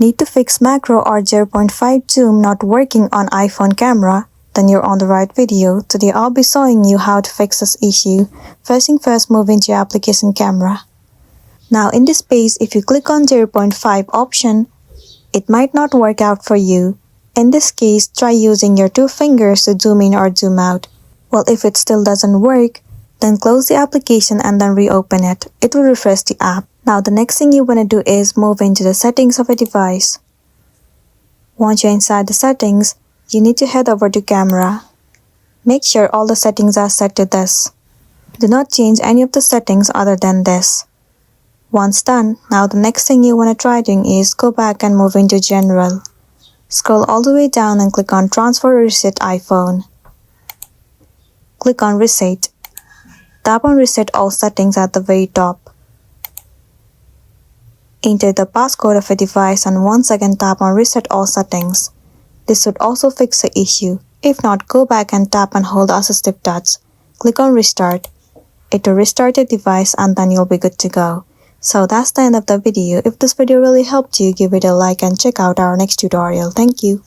Need to fix macro or 0.5 zoom not working on iPhone camera? Then you're on the right video. Today I'll be showing you how to fix this issue. First thing first, move into your application camera. Now in this page, if you click on 0.5 option, it might not work out for you. In this case, try using your two fingers to zoom in or zoom out. Well, if it still doesn't work, then close the application and then reopen it. It will refresh the app. Now the next thing you want to do is move into the settings of a device. Once you're inside the settings, you need to head over to camera. Make sure all the settings are set to this. Do not change any of the settings other than this. Once done, now the next thing you want to try doing is go back and move into general. Scroll all the way down and click on transfer or reset iPhone. Click on reset. Tap on reset all settings at the very top. Enter the passcode of a device and once again tap on reset all settings. This should also fix the issue. If not, go back and tap and hold assistive touch. Click on restart. It will restart your device and then you'll be good to go. So that's the end of the video. If this video really helped you, give it a like and check out our next tutorial. Thank you.